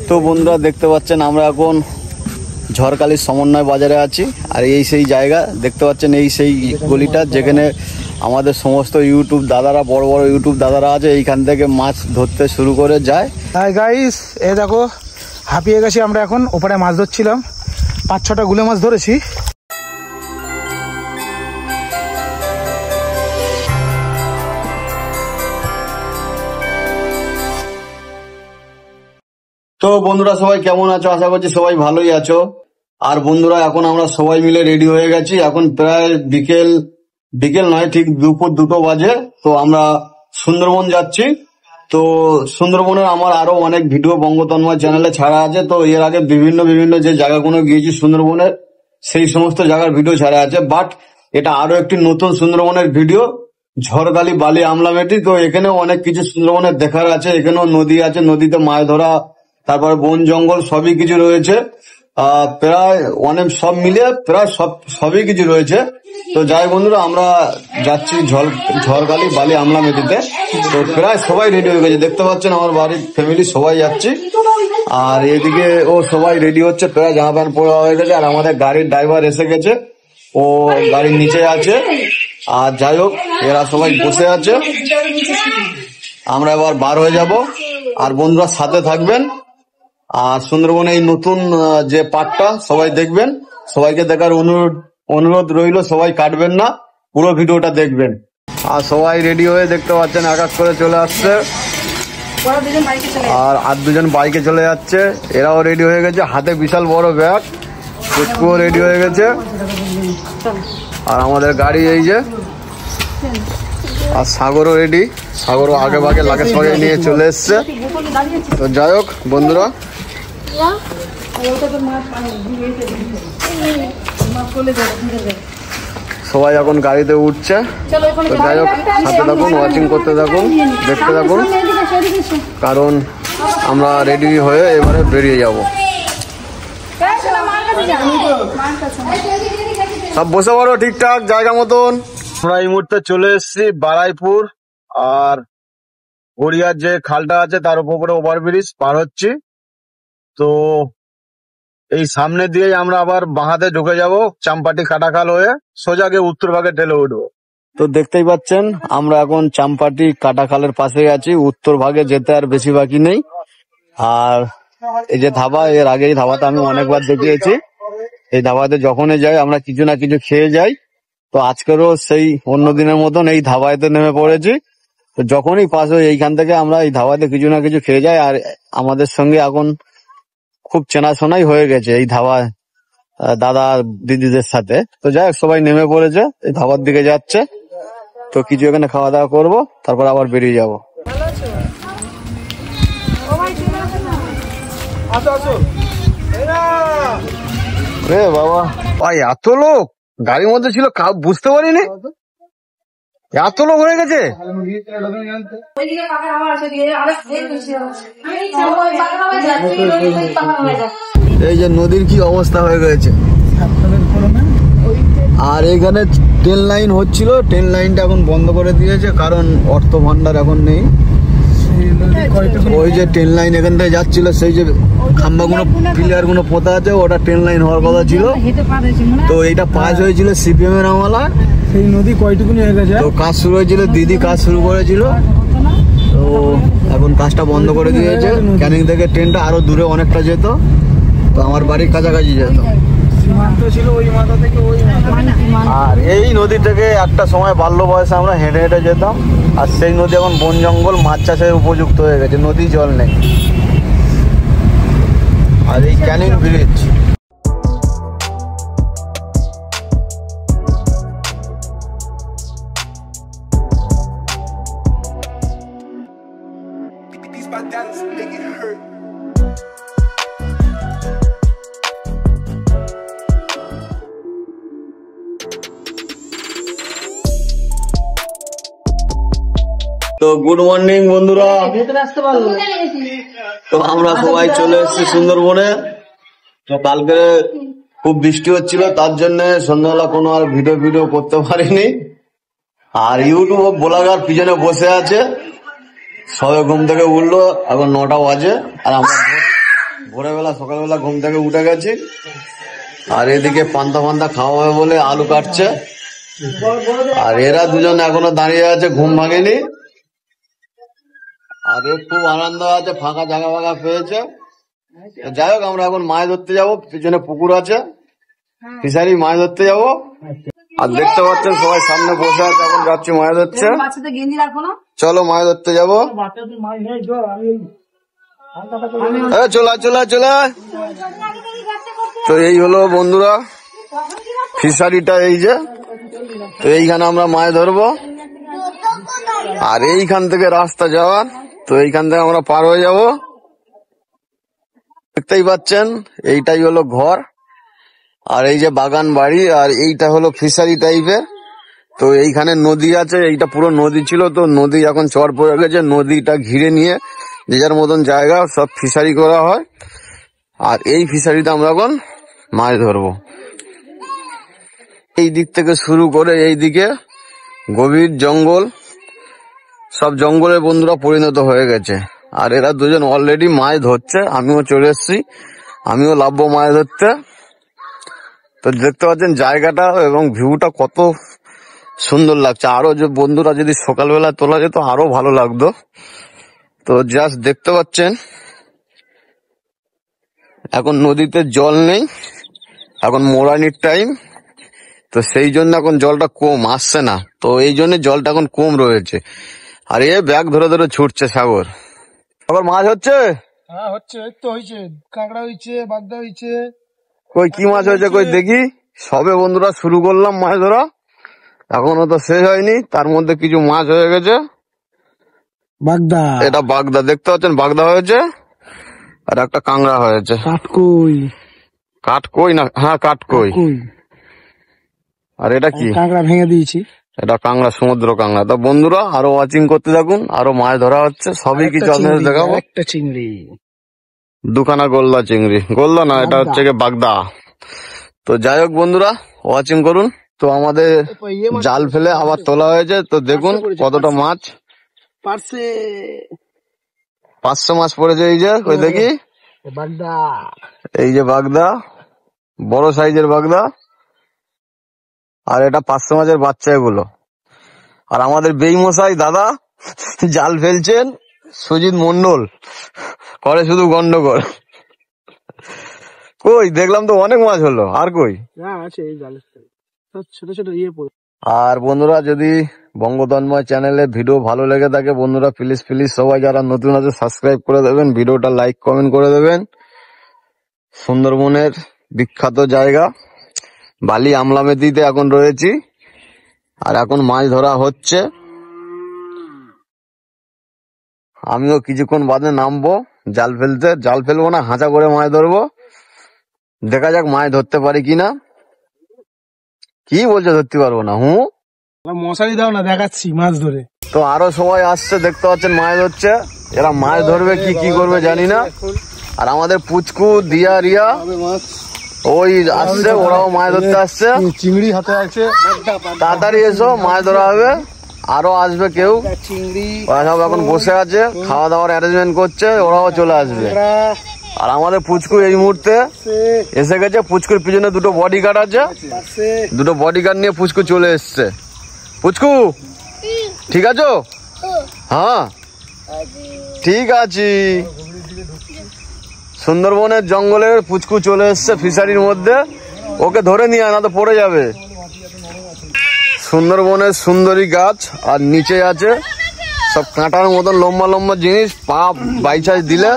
তো বন্ধুরা দেখতে পাচ্ছেন আমরা এখন ঝড়খালির সমন্বয় বাজারে আছি। আর এই সেই জায়গা দেখতে পাচ্ছেন, এই সেই গলিটা যেখানে আমাদের সমস্ত ইউটিউব দাদারা, বড় বড় ইউটিউব দাদারা আছে, এইখান থেকে মাছ ধরতে শুরু করে যায়। হাই গাইস, এ দেখো হাঁপিয়ে গেছি আমরা। এখন ওপারে মাছ ধরছিলাম, 5-6টা গুলে মাছ ধরেছি। তো বন্ধুরা সবাই কেমন আছো? আশা করছি সবাই ভালোই আছো। আর বন্ধুরা এখন আমরা সবাই মিলে রেডি হয়ে গেছি। এখন প্রায় বিকেল নয়, ঠিক দুপুর 2টো বাজে। তো আমরা সুন্দরবন যাচ্ছি। তো সুন্দরবনের আমার আরো অনেক ভিডিও বঙ্গতন্ময় চ্যানেলে ছাড়া আছে। তো এর আগে বিভিন্ন যে জায়গাগুলো গিয়েছি সুন্দরবনের, সেই সমস্ত জায়গার ভিডিও ছাড়া আছে। বাট এটা আরো একটি নতুন সুন্দরবনের ভিডিও, ঝড়খালি বালি আমলামেটি। তো এখানেও অনেক কিছু সুন্দরবনের দেখার আছে। এখানেও নদী আছে, নদীতে মাছ ধরা, তারপরে বন জঙ্গল সবই কিছু রয়েছে। প্রায় অনেক সব মিলিয়ে প্রায় সবই কিছু রয়েছে। তো যাই বন্ধুরা, আমরা যাচ্ছি ঝড়খালি বালি আমলামেটিতে। তো প্রায় সবাই রেডি হয়ে গেছে, দেখতে পাচ্ছেন আমার বাড়ির ফ্যামিলি সবাই যাচ্ছি। আর এদিকে ও সবাই রেডি হচ্ছে, প্রায় জামা প্যান্ট পরা হয়ে গেছে। আর আমাদের গাড়ির ড্রাইভার এসে গেছে, ও গাড়ির নিচে আছে। আর যাই হোক, এরা সবাই বসে আছে, আমরা এবার বার হয়ে যাব। আর বন্ধুরা সাথে থাকবেন। আর সুন্দরবনে এই নতুন যে পার্টটা সবাই দেখবেন, সবাইকে দেখার অনুরোধ রইল, সবাই কাটবেন না, পুরো ভিডিওটা দেখবেন। আর সবাই রেডি হয়ে দেখতে পাচ্ছেন এক এক করে চলে আসছে। আর দুজন বাইকে চলে যাচ্ছে, এরাও রেডি হয়ে গেছে, হাতে বিশাল বড় ব্যাগ। পুচকুও রেডি হয়ে গেছে। আর আমাদের গাড়ি এই যে, আর সাগরও রেডি, সাগরও আগে ভাগে লাগেজ ফাগে নিয়ে চলে এসছে। তো যাই হোক বন্ধুরা, সবাই এখন গাড়িতে উঠছে। তো যাই হোক, সাথে থাকুন, ওয়াচিং করতে থাকুন, দেখতে থাকুন, কারণ আমরা রেডি হয়ে এবারে বেরিয়ে যাব। সব বসে পড়ো ঠিকঠাক জায়গা মতন। আমরা এই মুহূর্তে চলে এসেছি বারাইপুর। আর গড়িয়ার যে খালটা আছে তার উপরে ওভারব্রিজ পার হচ্ছি। তো এই সামনে দিয়ে আমরা আবার বাঁহাতে ঢুকে যাব, চাম্পাটি কাটাখাল হয়ে সোজা গিয়ে উত্তর ভাগে ঢেলে উঠবো। তো দেখতেই পাচ্ছেন আমরা এখন চাম্পাটি কাটাখালের পাশে আছি, উত্তর ভাগে যেতে আর বেশি বাকি নেই। আর এই যে ধাবা, এর আগে এই ধাবাতে আমি অনেকবার দেখিয়েছি। এই ধাবাতে যখনই যাই আমরা কিছু না কিছু খেয়ে যাই। তো আজকেরও সেই অন্য দিনের মতন এই ধাবাতে নেমে পড়েছি। তো যখনই পাস হয় এইখান থেকে আমরা এই ধাবাতে কিছু না কিছু খেয়ে যাই। আর আমাদের সঙ্গে এখন খুব চেনাশোনাই হয়ে গেছে এই ধাবা দাদা দিদিদের সাথে। তো যাই হোক, সবাই নেমে পড়েছে, এই ধাবার দিকে যাচ্ছে। তো কিছু এখানে খাওয়া দাওয়া করবো, তারপর আবার বেরিয়ে যাবো। রে বাবা, ভাই এত লোক গাড়ির মধ্যে ছিল, বুঝতে পারিনি এত লোক হয়ে গেছে। এই যে নদীর কি অবস্থা হয়ে গেছে। আর এখানে ট্রেন লাইন হচ্ছিল, ট্রেন লাইনটা এখন বন্ধ করে দিয়েছে, কারণ অর্থ ভান্ডার এখন নেই। ওই যে ট্রেন লাইন এখান থেকে যাচ্ছিল, সেই যে খাম্বাগুলো পিলার গুলো পোতা আছে, ওটা ট্রেন লাইন হওয়ার কথা ছিল। তো এইটা পাস হয়েছিল সিপিএম এর আমলা। সেই নদী কয়টুকুনি হয়ে গেছে। তো কাজ শুরু হয়েছিল, দিদি কাজ শুরু করেছিল। তো এখন কাজটা বন্ধ করে দিয়েছে। ক্যানিং থেকে ট্রেনটা আরো দূরে অনেকটা যেত, তো আমার বাড়ির কাছাকাছি যেত। আর এই নদী থেকে একটা সময় বাল্য বয়সে আমরা হেঁটে হেঁটে যেতাম। আর সেই নদী এখন বন জঙ্গল, মাছ চাষের উপযুক্ত হয়ে গেছে, নদী জল নেই। আর এই ক্যানিং ব্রিজ, তো গুড মর্নিং বন্ধুরা। তো আমরা সবাই চলে এসেছি সুন্দরবনে। তো কালকে খুব বৃষ্টি হচ্ছিল, তার জন্য সন্ধ্যাবেলা কোনো আর ভিডিও করতে পারিনি। আর ইউটিউব ব্লগার পিছনে বসে আছে, সবে ঘুম থেকে উঠলো, এখন 9টা বাজে। আর আমরা ভোরবেলা সকালবেলা ঘুম থেকে উঠে গেছি, আর এদিকে পান্তা ফান্তা খাওয়া হবে বলে আলু কাটছে, আর এরা দুজন এখনো দাঁড়িয়ে আছে, ঘুম ভাঙেনি। আর এর খুব আনন্দ আছে, ফাঁকা জায়গা ফাঁকা পেয়েছে। যাই হোক, আমরা এখন মাছ ধরতে যাবো, পিছনে পুকুর আছে, ফিশারি মাছ ধরতে যাবো। আর দেখতে পাচ্ছেন সবাই সামনে বসে আছে, এখন যাচ্ছি মাছ ধরছে। চলো মাছ ধরতে যাবো। চলা চলা চলা। তো এই হলো বন্ধুরা ফিশারিটা, এই যে, তো এইখানে আমরা মাছ ধরবো। আর এইখান থেকে রাস্তা যাওয়ার, তো এইখান থেকে আমরা পার হয়ে যাব। দেখতেই পাচ্ছেন এইটাই হলো ঘর, আর এই যে বাগান বাড়ি, আর এইটা হলো ফিশারি টাইপের। তো এইখানে নদী আছে, এইটা পুরো নদী ছিল, তো নদী এখন চর পড়ে গেছে, নদীটা ঘিরে নিয়ে যে যার মতন জায়গা সব ফিশারি করা হয়। আর এই ফিশারিতে আমরা এখন মাছ ধরবো। এই দিক থেকে শুরু করে এই দিকে গভীর জঙ্গল, সব জঙ্গলের বন্ধুরা পরিণত হয়ে গেছে। আর এরা দুজন অলরেডি মাছ ধরছে, আমিও চলে এসেছি, আমিও লাভবো মাছ ধরতে। তো দেখতে পাচ্ছেন জায়গাটা এবং ভিউটা কত সুন্দর লাগছে। আরো যে বন্ধুরা যদি সকালবেলা তোলা যেত আরো ভালো লাগতো। তো জাস্ট দেখতে পাচ্ছেন এখন নদীতে জল নেই, এখন মোরানির টাইম, তো সেই জন্য এখন জলটা কম আসছে না, তো এই জন্য জলটা এখন কম রয়েছে। আর এ ব্যাগ ধরে ধরে ছুটছে সাগর। আবার মাছ হচ্ছে? হ্যাঁ হচ্ছে, এই তো হয়েছে, কাঁকড়া হয়েছে, বাগদা হয়েছে। কই কি মাছ হয়েছে কই দেখি। সবে বন্ধুরা শুরু করলাম মাছ ধরা, এখনো তো শেষ হয়নি, তার মধ্যে কিছু মাছ হয়ে গেছে। বাগদা, এটা বাগদা, দেখতে পাচ্ছেন বাগদা হয়েছে, আর একটা কাঁকড়া হয়েছে। কাটকই, কাটকই না, হ্যাঁ কাটকই। আর এটা কি? কাঁকড়া ভেঙে দিয়েছি, এটা কাঁকড়া, সমুদ্র কাঁকড়া। তো বন্ধুরা আরো ওয়াচিং করতে থাকুন, আরো মাছ ধরা হচ্ছে, সবই কিছু আপনাদের দেখাবো। একটা চিংড়ি, দুখানা গোল্লা চিংড়ি, গোল্লা না, এটা হচ্ছে গিয়ে বাগদা। তো যাই হোক বন্ধুরা ওয়াচিং করুন। তো আমাদের জাল ফেলে আবার তোলা হয়েছে, তো দেখুন কতটা মাছ, 500 মাছ পড়েছে। এই যে ওই দেখি বাগদা, এই যে বাগদা, বড় সাইজের বাগদা। আর এটা 500 মাছের বাচ্চা এগুলো। আর আমাদের বেইমশাই দাদা জাল ফেলছেন, সুজিত মন্ডল, করে শুধু গন্ডগোল। কই দেখলাম তো অনেক মাছ হলো, আর কই? ছোট ছোট ইয়ে পড়ে। আর বন্ধুরা যদি বঙ্গতন্ময় চ্যানেলে ভিডিও ভালো লেগে থাকে বন্ধুরা প্লিজ প্লিজ সবাই যারা নতুন আছে সাবস্ক্রাইব করে দেবেন, ভিডিওটা লাইক কমেন্ট করে দেবেন। সুন্দরবনের বিখ্যাত জায়গা বালি আমলামেদিতে এখন রয়েছি, আর এখন মাছ ধরা হচ্ছে। আমিও কিছুক্ষণ বাদে নামবো জাল ফেলতে, জাল ফেলবো না, হাঁচা করে মাছ ধরবো। দেখা যাক মাছ ধরতে পারি কিনা। কি বলছো ধরতে পারবো না? মশারি দাও না, দেখাচ্ছি মাছ ধরে। তো আরো সবাই আসছে, দেখতে পাচ্ছেন মাছ ধরছে। এরা মাছ ধরবে কি কি করবে জানি না। আর আমাদের পুচকু দিয়া রিয়া ওই আসছে, ওরাও মাছ ধরতে আসছে। চিংড়ি হাতে আছে, তাড়াতাড়ি এসো, মাছ ধরা হবে। আরো আসবে কেউ, ওরা সব এখন বসে আছে, খাওয়া দাওয়ার অ্যারেঞ্জমেন্ট করছে, ওরাও চলে আসবে। আর আমাদের পুচকু এই মুহূর্তে এসে গেছে, পুচকুর পিছনে দুটো বডিগার্ড আছে, দুটো বডিগার্ড নিয়ে পুচকু চলে এসছে। পুচকু ঠিক আছো? হ্যাঁ ঠিক আছি। সুন্দরবনের জঙ্গলের পুচকু চলে এসছে ফিশারির মধ্যে, ওকে ধরে নিয়ে আয় না তো পড়ে যাবে। সুন্দরবনের সুন্দরী গাছ, আর নিচে আছে সব কাঁটার মতন লম্বা লম্বা জিনিস, পা বাইচাই দিলে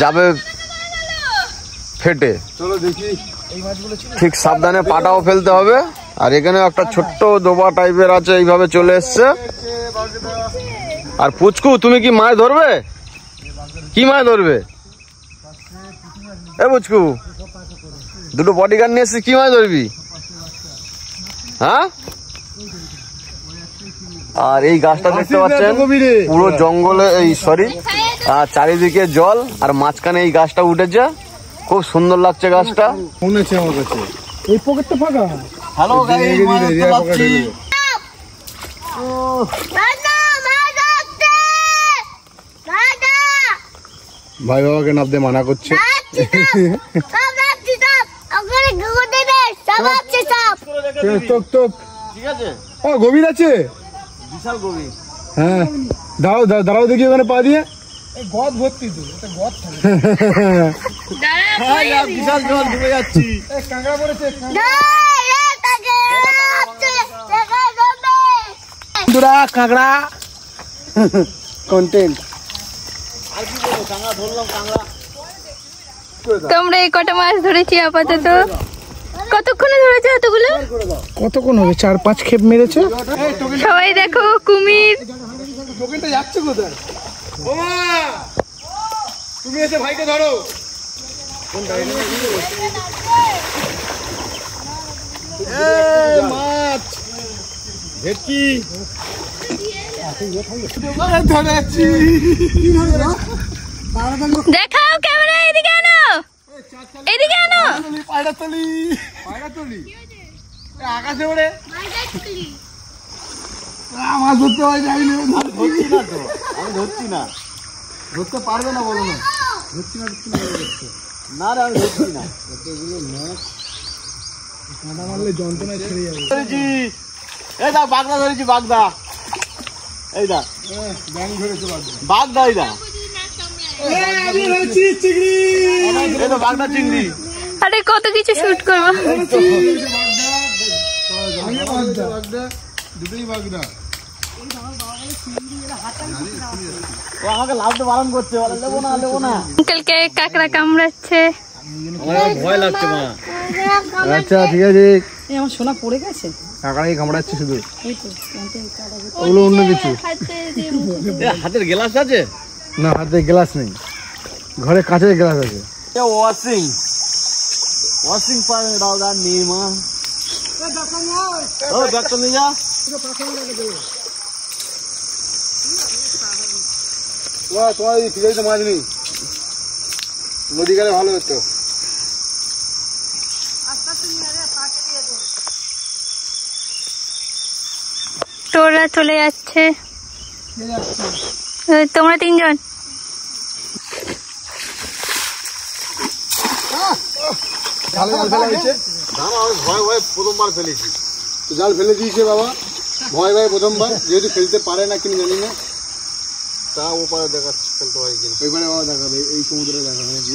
যাবে ফেটে। চলো দেখি। ঠিক সাবধানে পাটাও ফেলতে হবে। আর এখানে একটা ছোট্ট ডোবা টাইপের আছে, এইভাবে চলে এসছে। আর পুচকু তুমি কি মাছ ধরবে? কি মাছ ধরবে? এ পুচকু দুটো বডিগার্ড নিয়ে এসছিস, কি মাছ ধরবি? হ্যাঁ? আর এই গাছটা দেখতে পাচ্ছেন পুরো জঙ্গলে, এই সরি আর চারিদিকে জল, আর মাঝখানে এই গাছটা উঠেছে, খুব সুন্দর লাগছে গাছটা। শুনেছি আমার কাছে এই পকেটটা ফাঁকা। হ্যালো গাইস, মাছ ধরতে পারছি। ভাই বাবাকে নামতে মানা করছে। ঠিক আছে, ও গভীর আছে, বিশাল গভীর। হ্যাঁ দাঁড়াও দাঁড়াও দেখি ওখানে পা দিয়ে, গদ ভর্তি তো, গদ বিশাল জল ডুবে যাচ্ছি। কাঁকড়া পড়েছে, কাঁকড়া কন্টেন্ট। আর কি বলবো, কাঁকড়া ধরলাম, কাঁকড়া। তোমরা এই কটা মাছ ধরেছি আপাতত। কতক্ষণে ধরেছে এতগুলো? কতক্ষণ হবে, 4-5 খেপ মেরেছে। সবাই দেখো কুমির। টোকেনটা যাচ্ছে কোথায়? ও মা, তুমি এসে ভাইকে ধরো। মাছ ভেটকি ধরেছি। দেখাও ক্যামেরা, এদিকে আনো, এদিকে আনো। পায়রাতলি, পায়রাতলি আকাশে ওড়ে মাছ ধরতে হয়, যাই না। ধরছি না তো, আমি ধরছি না। ধরতে পারবে না বলো না? ধরছি না, না রে, আমি ধরছি না। কাঁটা মারলে যন্ত্রণায় ছেড়ে যাবে। ধরেছি, এই দা বাগদা ধরেছি, বাগদা। এই দা ব্যাং ধরেছে, বাগদা, এই দা আমি ধরেছি চিংড়ি। এই তো বাগদা চিংড়ি। আরে কত কিছু শুট করবো। দুটোই বাগদা। ও আমাকে লাভতে বারণ করছে, বলে লেবো না, লেবো না। আঙ্কেলকে কাকড়া কামড়াচ্ছে। আমার ভয় লাগছে মা। আচ্ছা ঠিক আছে, আমার সোনা পড়ে গেছে। কাঁকড়াই কামড়াচ্ছে শুধু, এই তো ওগুলো অন্য কিছু হাতের গ্লাস আছে না, হাতে গ্লাস নেই, ঘরে কাঁচের গ্লাস আছে। ওয়াশিং ওয়াশিং পাউডার দাও, দা নির্মা। ও ব্যাগটা নিয়ে যা। তোমার ফিরে তো মাছ নেই, নদী গেলে ভালো হতো। তোরা চলে যাচ্ছে, তোমরা 3 জন। জাল ফেলা হয়েছে, দাঁড়া, আমি ভয় ভয় প্রথমবার ফেলেছি। জাল ফেলে দিয়েছে বাবা, ভয় ভয় প্রথমবার, যেহেতু ফেলতে পারে না কিনা জানি না। তা ওপারে দেখাচ্ছে ফেলতে হয় কিনা। ওইবারে বাবা দেখাবে, এই সমুদ্রে দেখাবে নাকি।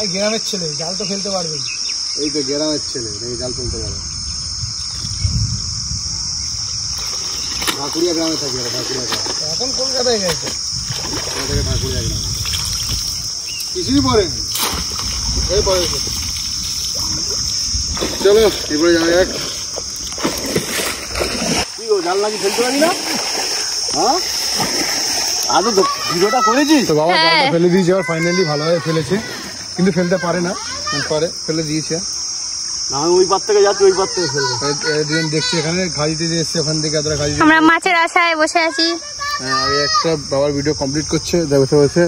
এই গ্রামের ছেলে জাল তো ফেলতে পারবে, এই তো গ্রামের ছেলে জাল ফেলতে পারে। ঢাকুরিয়া গ্রামে থাকি, ঢাকুরিয়া গ্রাম। এখন কলকাতায় গেছে, ঢাকুরিয়া গ্রামে কিছুই পড়েনি। এই পরে চলো এবারে যাওয়া যাক। কি গো, জাল নাকি ফেলতে পারি না? হ্যাঁ, আগে তো ভিডিওটা করেছিস তো বাবা জালটা ফেলে দিয়েছে, আর ফাইনালি ভালোভাবে ফেলেছে, কিন্তু ফেলতে পারে না, পারে ফেলে দিয়েছে। না, আমি ওই পার থেকে যাচ্ছি, ওই পার থেকে ফেলবো। দুজন দেখছি এখানে ঘাজিতে যে এসছে, ওখান থেকে এতটা ঘাজি। আমরা মাছের আশায় বসে আছি। হ্যাঁ, এই একটা বাবার ভিডিও কমপ্লিট করছে, বসে বসে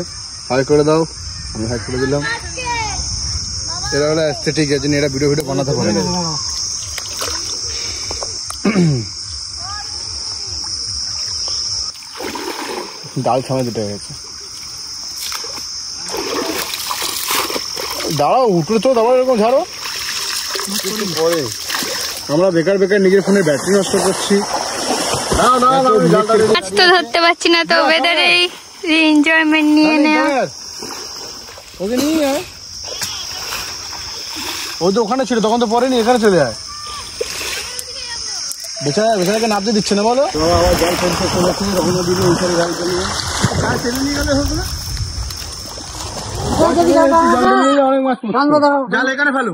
হাই করে দাও, আমি হাই করে দিলাম। এরা হলো অ্যাস্থেটিক, এর জন্য এরা ভিডিও বানাতে পারে না। ডাল ছামে দুটো হয়ে গেছে। দাঁড়াও, উঠে তো দাঁড়াও, এরকম ঝাড়ো পরে। আমরা বেকার বেকার নিজের ফোনের ব্যাটারি নষ্ট করছি। মাছ তো ধরতে পারছি না, তো ওয়েদারে এনজয়মেন্ট নিয়ে নেওয়া। ওকে নিয়ে আয়, ও তো ওখানে ছিল তখন, তো পরে নি, এখানে চলে যায়। বেচারাকে নামতে দিচ্ছে না, বলো। আবার জল ফেলতে চলেছে, তখন দিলে ওইখানে জল ফেলে নিয়ে গেলে হবে না। অনেক মাছ জাল এখানে ফেলো,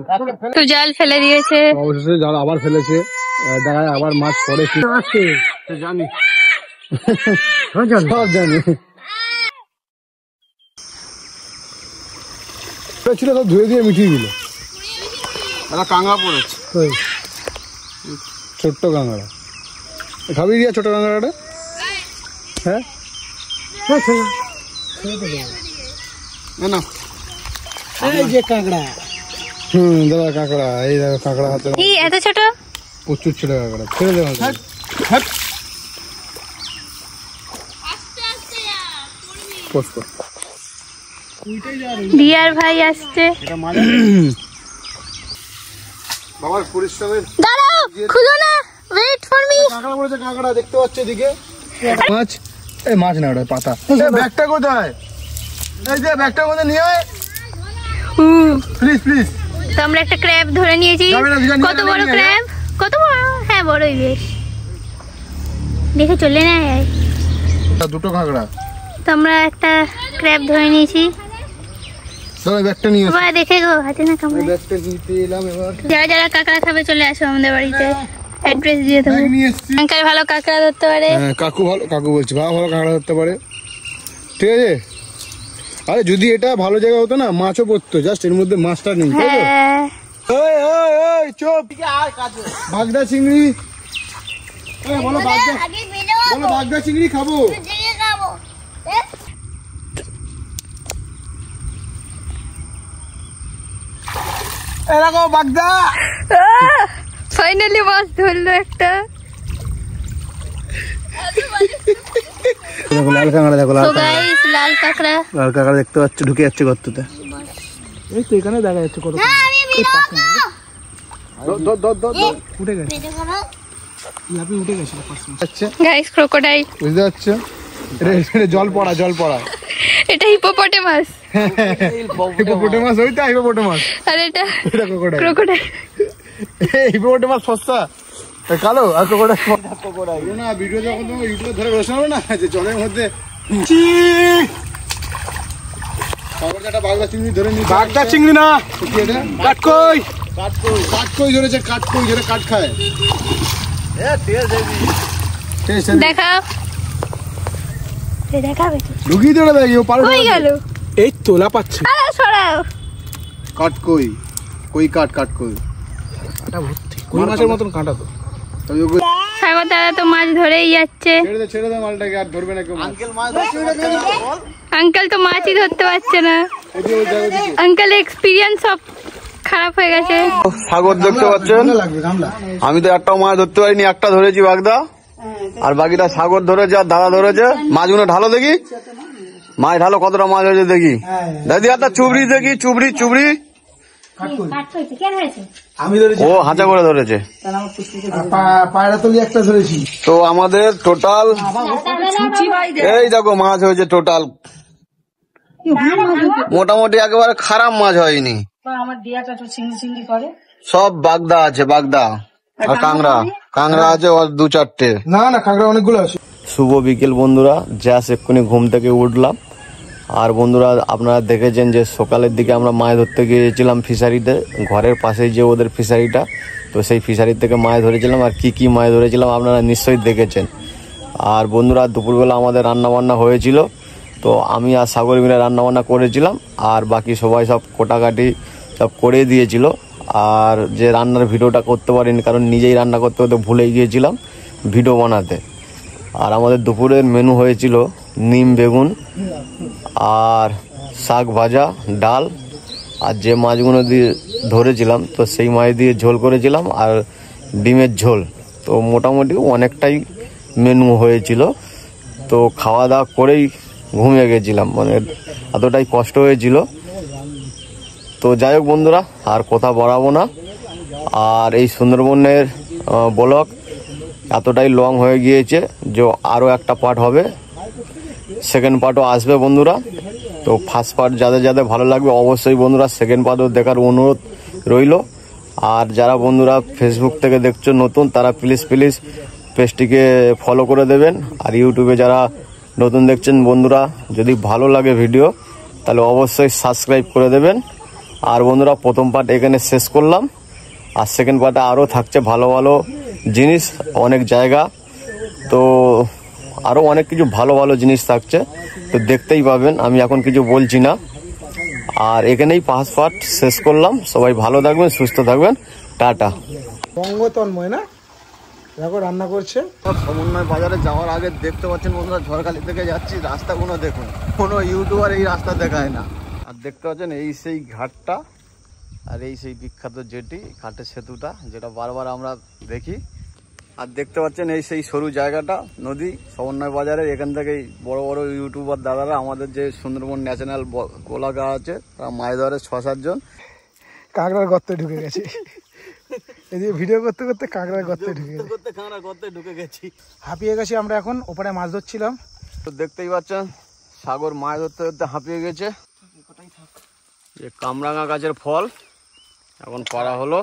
তো জাল ফেলে দিয়েছে। অবশেষে জাল আবার ফেলেছে, দেখায় আবার মাছ পড়ে কি জানি, সব জানি। ছিল সব ধুয়ে দিয়ে মিটিয়ে দিল। কাঁকড়া পড়েছে, ছোট্ট কাঁকড়া খাবি দিয়া, ছোট কাঁকড়াটা। হ্যাঁ না এই যে কাঁকড়া, দাদা কাঁকড়া, এই দেখো কাঁকড়া হাতে, এই এত ছোট, প্রচুর ছোট কাঁকড়া, ছেড়ে দেওয়া। রিয়ার ভাই আসছে। বাবার পরিশ্রমের দাঁড়াও, খুলো না, ওয়েট ফর মি। কাঁকড়া পড়েছে, কাঁকড়া দেখতে পাচ্ছ এদিকে। মাছ, এই মাছ না ওটা পাতা। ব্যাগটা কোথায়? এই যে ব্যাগটা কোথায় নিয়ে আয় প্লিজ প্লিজ। তো আমরা একটা ক্র্যাব ধরে নিয়েছি। কত বড় ক্র্যাব? কত বড়? হ্যাঁ বড়ই বেশ, দেখে চলে না। দুটো কাঁকড়া। তো আমরা একটা ক্র্যাব ধরে নিয়েছি। চলো ব্যাগটা নিয়ে বাবা দেখে গো, হাতে না কামড়ে। ব্যাগটা নিতে এলাম এবার। যারা যারা কাঁকড়া খাবে চলে আসো আমাদের বাড়িতে, অ্যাড্রেস দিয়ে দেবো। আঙ্কেল ভালো কাঁকড়া ধরতে পারে। হ্যাঁ কাকু ভালো, কাকু বলছি বাবা ভালো কাঁকড়া ধরতে পারে, ঠিক আছে। আরে যদি এটা ভালো জায়গা হতো না, মাছও পড়তো, জাস্ট এর মধ্যে মাছটা নেই। হ্যাঁ ওই ওই ওই চুপ। বাগদা চিংড়ি, বলো বাগদা, বলো বাগদা চিংড়ি খাবো। এরকম বাগদা। ফাইনালি মাছ ধরলো একটা। দেখো লাল কাঁকড়া, দেখো তো গাইস লাল কাঁকড়া, লাল কাঁকড়া দেখতে পাচ্ছ, ঢুকে যাচ্ছে গর্ততে। এই তো এখানে দেখা যাচ্ছে কত উঠে গেছে, উঠে গেছে। গাইস ক্রোকোডাইল, বুঝতে পারছো? এটা জল পড়া, জল পড়া। এটা হিপোপটেমাস। হিপোপটেমাস, ওইটা হিপোপটেমাস। আর এটা এটা ক্রোকোডাইল। ক্রোকোডাইল। হিপোপটেমাস সস্তা, কালো আর ক্রোকোডাইল ক্রোকোডাইল না। ভিডিও যখন তুমি ইউটিউবে ধরে বসে হবে না, যে জলের মধ্যে বাগদা চিংড়ি ধরে নি। বাগদা চিংড়ি না, কাটকই, কাটকই, কাটকই ধরেছে। কাটকই ধরে কাট খায়। দেখাও, দেখাবে ঢুকিয়ে দেবে ব্যাগ। কই গেল? এই তোলা পাচ্ছে। আরে সরাও। কাটকই, কই কাট, কাটকই। কাটা ভর্তি, কই মাছের মতন কাটা তো। সাগর দাদা তো মাছ ধরেই যাচ্ছে। ছেড়ে দে, ছেড়ে দে মালটাকে, আর ধরবে না কেউ। আঙ্কেল মাছ আঙ্কেল তো মাছই ধরতে পারছে না। আঙ্কেল এক্সপিরিয়েন্স সব খারাপ হয়ে গেছে। সাগর দেখতে পাচ্ছেন, আমি তো একটাও মাছ ধরতে পারিনি, একটা ধরেছি বাগদা, আর বাকিটা সাগর ধরেছে আর দাদা ধরেছে। মাছগুলো ঢালো দেখি, মাছ ঢালো, কতটা মাছ হয়েছে দেখি। দাদি একটা চুবড়ি দেখি, চুবড়ি চুবড়ি। ও হাঁচা করে ধরেছে। পায়রা তলি একটা ধরেছি। তো আমাদের টোটাল এই দেখো মাছ হয়েছে টোটাল, মোটামুটি একেবারে খারাপ মাছ হয়নি। সব বাগদা আছে, বাগদা আর কাংড়া, কাংড়া আছে ওর 2-4টে। না না কাঁকড়া অনেকগুলো আছে। শুভ বিকেল বন্ধুরা, জাস্ট এক্ষুনি ঘুম থেকে উঠলাম। আর বন্ধুরা আপনারা দেখেছেন যে সকালের দিকে আমরা মাছ ধরতে গিয়েছিলাম ফিশারিতে, ঘরের পাশেই যে ওদের ফিশারিটা, তো সেই ফিশারি থেকে মাছ ধরেছিলাম। আর কি কি মাছ ধরেছিলাম আপনারা নিশ্চয়ই দেখেছেন। আর বন্ধুরা দুপুরবেলা আমাদের রান্নাবান্না হয়েছিল, তো আমি আর সাগর মিলে রান্নাবান্না করেছিলাম, আর বাকি সবাই সব কোটাকাটি সব করে দিয়েছিল। আর যে রান্নার ভিডিওটা করতে পারিনি, কারণ নিজেই রান্না করতে করতে ভুলেই গিয়েছিলাম ভিডিও বানাতে। আর আমাদের দুপুরের মেনু হয়েছিল নিম বেগুন আর শাক ভাজা, ডাল, আর যে মাছগুলো দিয়ে ধরেছিলাম তো সেই মাছ দিয়ে ঝোল করেছিলাম, আর ডিমের ঝোল। তো মোটামুটি অনেকটাই মেনু হয়েছিল। তো খাওয়া দাওয়া করেই ঘুমিয়ে গেছিলাম, মানে এতটাই কষ্ট হয়েছিল। তো যাই হোক বন্ধুরা, আর কথা বাড়াবো না। আর এই সুন্দরবনের ব্লগ এতটাই লং হয়ে গিয়েছে যে আরও একটা পার্ট হবে, সেকেন্ড পার্টও আসবে বন্ধুরা। তো ফার্স্ট পার্ট যাদের যাদের ভালো লাগবে অবশ্যই বন্ধুরা সেকেন্ড পার্টও দেখার অনুরোধ রইল। আর যারা বন্ধুরা ফেসবুক থেকে দেখছো নতুন, তারা প্লিজ প্লিজ পেজটিকে ফলো করে দেবেন। আর ইউটিউবে যারা নতুন দেখছেন বন্ধুরা, যদি ভালো লাগে ভিডিও তাহলে অবশ্যই সাবস্ক্রাইব করে দেবেন। আর বন্ধুরা প্রথম পার্ট এখানে শেষ করলাম, আর সেকেন্ড পার্টে আরও থাকছে ভালো ভালো জিনিস, অনেক জায়গা, তো আরও অনেক কিছু ভালো ভালো জিনিস থাকছে, তো দেখতেই পাবেন। আমি এখন কিছু বলছি না। আর এখানেই ফার্স্ট পার্ট শেষ করলাম। সবাই ভালো থাকবেন, সুস্থ থাকবেন, টাটা। তন্ময় না দেখো রান্না করছে। সমন্বয় বাজারে যাওয়ার আগে দেখতে পাচ্ছেন বন্ধুরা, ঝড়খালি থেকে যাচ্ছি, রাস্তাগুলো দেখুন, কোনো ইউটিউবার এই রাস্তা দেখায় না। আর দেখতে পাচ্ছেন এই সেই ঘাটটা, আর এই সেই বিখ্যাত জেটি, ঘাটের সেতুটা, যেটা বারবার আমরা দেখি। আর দেখতে পাচ্ছেন এই সেই সরু জায়গাটা নদী সমন্বয় বাজারের, এখান থেকেই বড় বড় ইউটিউবার দাদারা আমাদের যে সুন্দরবন ন্যাশনাল কোলাগা আছে তারা মাছ ধরে 6-7 জন। কাঁকড়ার গর্তে ঢুকে গেছে, এদিকে ভিডিও করতে করতে কাঁকড়ার গর্তে ঢুকে গেছি, হাঁপিয়ে গেছি আমরা। এখন ওপারে মাছ ধরছিলাম, তো দেখতেই পাচ্ছেন সাগর মাছ ধরতে ধরতে হাঁপিয়ে গেছে। যে কামরাঙা গাছের ফল এখন পাড়া হলো।